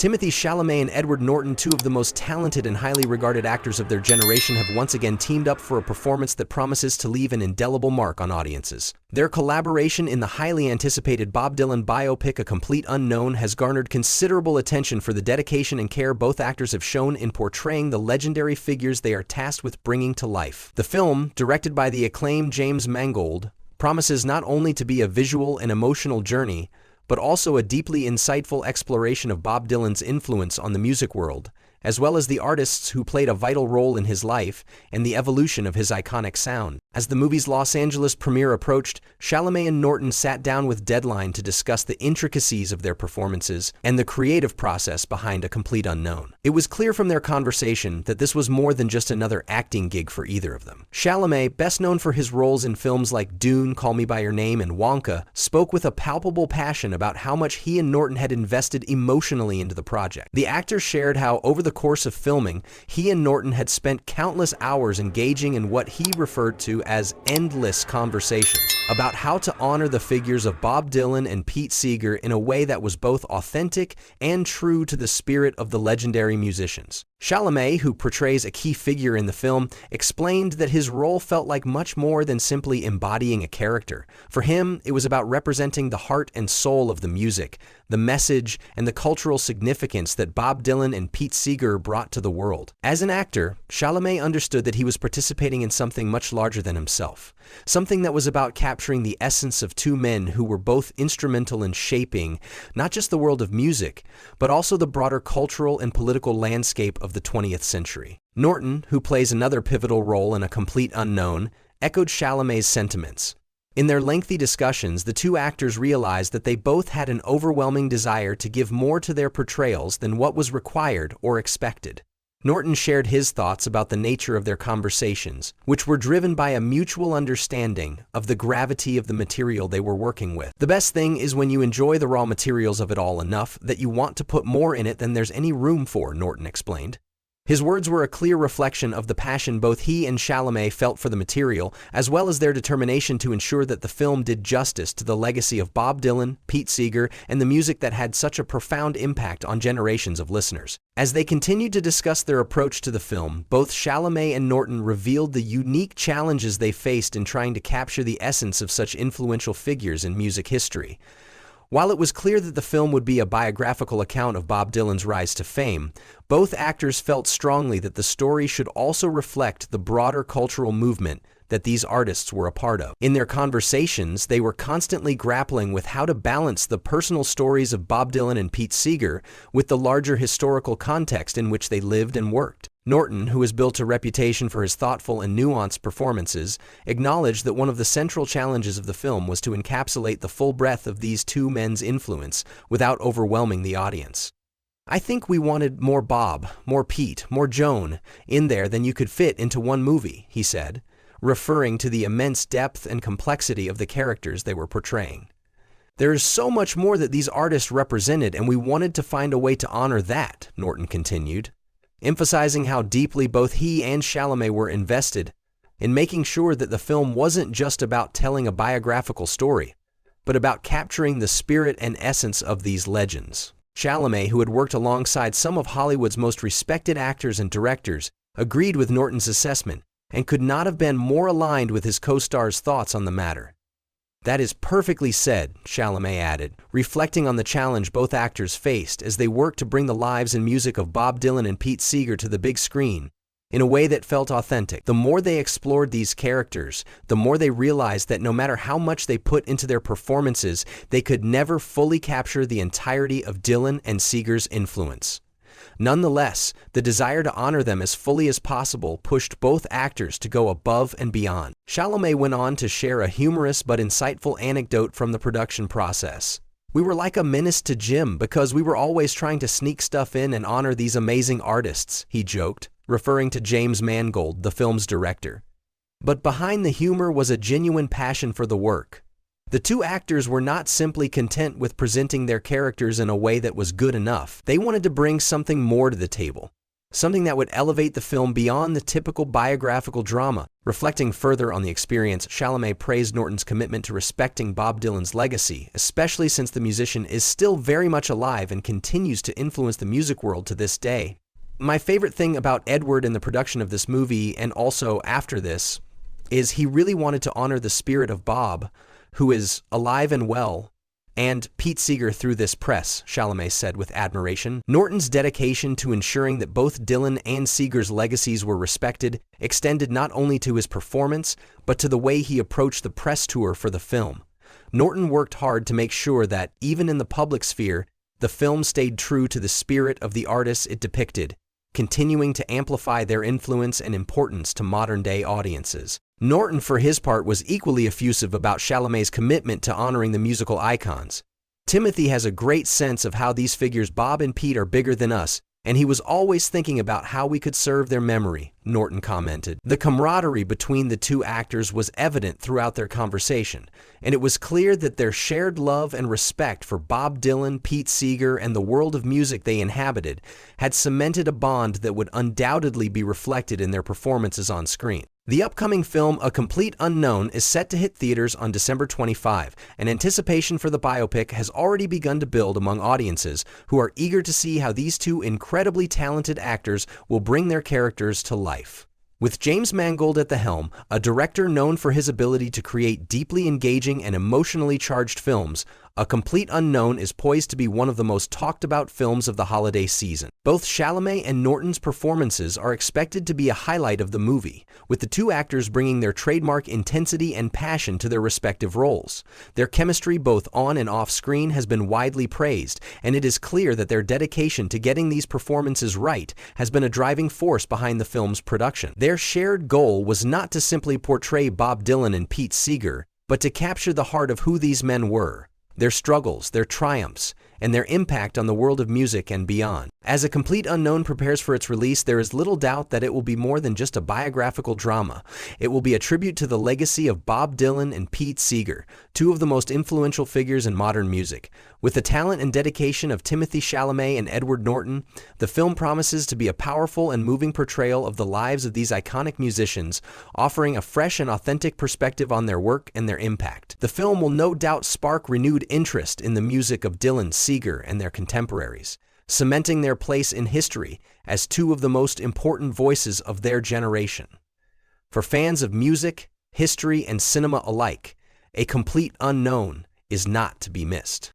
Timothée Chalamet and Edward Norton, two of the most talented and highly regarded actors of their generation, have once again teamed up for a performance that promises to leave an indelible mark on audiences. Their collaboration in the highly anticipated Bob Dylan biopic A Complete Unknown has garnered considerable attention for the dedication and care both actors have shown in portraying the legendary figures they are tasked with bringing to life. The film, directed by the acclaimed James Mangold, promises not only to be a visual and emotional journey, but also a deeply insightful exploration of Bob Dylan's influence on the music world, as well as the artists who played a vital role in his life and the evolution of his iconic sound. As the movie's Los Angeles premiere approached, Chalamet and Norton sat down with Deadline to discuss the intricacies of their performances and the creative process behind A Complete Unknown. It was clear from their conversation that this was more than just another acting gig for either of them. Chalamet, best known for his roles in films like Dune, Call Me by Your Name, and Wonka, spoke with a palpable passion about how much he and Norton had invested emotionally into the project. The actor shared how, over the course of filming, he and Norton had spent countless hours engaging in what he referred to as endless conversations about how to honor the figures of Bob Dylan and Pete Seeger in a way that was both authentic and true to the spirit of the legendary musicians. Chalamet, who portrays a key figure in the film, explained that his role felt like much more than simply embodying a character. For him, it was about representing the heart and soul of the music, the message, and the cultural significance that Bob Dylan and Pete Seeger brought to the world. As an actor, Chalamet understood that he was participating in something much larger than himself, something that was about capturing the essence of two men who were both instrumental in shaping not just the world of music, but also the broader cultural and political landscape of the 20th century. Norton, who plays another pivotal role in A Complete Unknown, echoed Chalamet's sentiments. In their lengthy discussions, the two actors realized that they both had an overwhelming desire to give more to their portrayals than what was required or expected. Norton shared his thoughts about the nature of their conversations, which were driven by a mutual understanding of the gravity of the material they were working with. The best thing is when you enjoy the raw materials of it all enough that you want to put more in it than there's any room for, Norton explained. His words were a clear reflection of the passion both he and Chalamet felt for the material, as well as their determination to ensure that the film did justice to the legacy of Bob Dylan, Pete Seeger, and the music that had such a profound impact on generations of listeners. As they continued to discuss their approach to the film, both Chalamet and Norton revealed the unique challenges they faced in trying to capture the essence of such influential figures in music history. While it was clear that the film would be a biographical account of Bob Dylan's rise to fame, both actors felt strongly that the story should also reflect the broader cultural movement that these artists were a part of. In their conversations, they were constantly grappling with how to balance the personal stories of Bob Dylan and Pete Seeger with the larger historical context in which they lived and worked. Norton, who has built a reputation for his thoughtful and nuanced performances, acknowledged that one of the central challenges of the film was to encapsulate the full breadth of these two men's influence without overwhelming the audience. "I think we wanted more Bob, more Pete, more Joan in there than you could fit into one movie," he said, referring to the immense depth and complexity of the characters they were portraying. "There is so much more that these artists represented, and we wanted to find a way to honor that," Norton continued, emphasizing how deeply both he and Chalamet were invested in making sure that the film wasn't just about telling a biographical story, but about capturing the spirit and essence of these legends. Chalamet, who had worked alongside some of Hollywood's most respected actors and directors, agreed with Norton's assessment and could not have been more aligned with his co-star's thoughts on the matter. "That is perfectly said," Chalamet added, reflecting on the challenge both actors faced as they worked to bring the lives and music of Bob Dylan and Pete Seeger to the big screen in a way that felt authentic. The more they explored these characters, the more they realized that no matter how much they put into their performances, they could never fully capture the entirety of Dylan and Seeger's influence. Nonetheless, the desire to honor them as fully as possible pushed both actors to go above and beyond. Chalamet went on to share a humorous but insightful anecdote from the production process. "We were like a menace to Jim because we were always trying to sneak stuff in and honor these amazing artists," he joked, referring to James Mangold, the film's director. But behind the humor was a genuine passion for the work. The two actors were not simply content with presenting their characters in a way that was good enough. They wanted to bring something more to the table, something that would elevate the film beyond the typical biographical drama. Reflecting further on the experience, Chalamet praised Norton's commitment to respecting Bob Dylan's legacy, especially since the musician is still very much alive and continues to influence the music world to this day. My favorite thing about Edward in the production of this movie, and also after this, is he really wanted to honor the spirit of Bob, who is alive and well, and Pete Seeger through this press, Chalamet said with admiration. Norton's dedication to ensuring that both Dylan and Seeger's legacies were respected extended not only to his performance, but to the way he approached the press tour for the film. Norton worked hard to make sure that, even in the public sphere, the film stayed true to the spirit of the artists it depicted, continuing to amplify their influence and importance to modern-day audiences. Norton, for his part, was equally effusive about Chalamet's commitment to honoring the musical icons. Timothy has a great sense of how these figures Bob and Pete are bigger than us, and he was always thinking about how we could serve their memory, Norton commented. The camaraderie between the two actors was evident throughout their conversation, and it was clear that their shared love and respect for Bob Dylan, Pete Seeger, and the world of music they inhabited had cemented a bond that would undoubtedly be reflected in their performances on screen. The upcoming film, A Complete Unknown, is set to hit theaters on December 25, and anticipation for the biopic has already begun to build among audiences who are eager to see how these two incredibly talented actors will bring their characters to life. With James Mangold at the helm, a director known for his ability to create deeply engaging and emotionally charged films, A Complete Unknown is poised to be one of the most talked about films of the holiday season. Both Chalamet and Norton's performances are expected to be a highlight of the movie, with the two actors bringing their trademark intensity and passion to their respective roles. Their chemistry both on and off screen has been widely praised, and it is clear that their dedication to getting these performances right has been a driving force behind the film's production. Their shared goal was not to simply portray Bob Dylan and Pete Seeger, but to capture the heart of who these men were, their struggles, their triumphs, and their impact on the world of music and beyond. As A Complete Unknown prepares for its release, there is little doubt that it will be more than just a biographical drama. It will be a tribute to the legacy of Bob Dylan and Pete Seeger, two of the most influential figures in modern music. With the talent and dedication of Timothée Chalamet and Edward Norton, the film promises to be a powerful and moving portrayal of the lives of these iconic musicians, offering a fresh and authentic perspective on their work and their impact. The film will no doubt spark renewed interest in the music of Dylan, Seeger, and their contemporaries, cementing their place in history as two of the most important voices of their generation. For fans of music, history, and cinema alike, A Complete Unknown is not to be missed.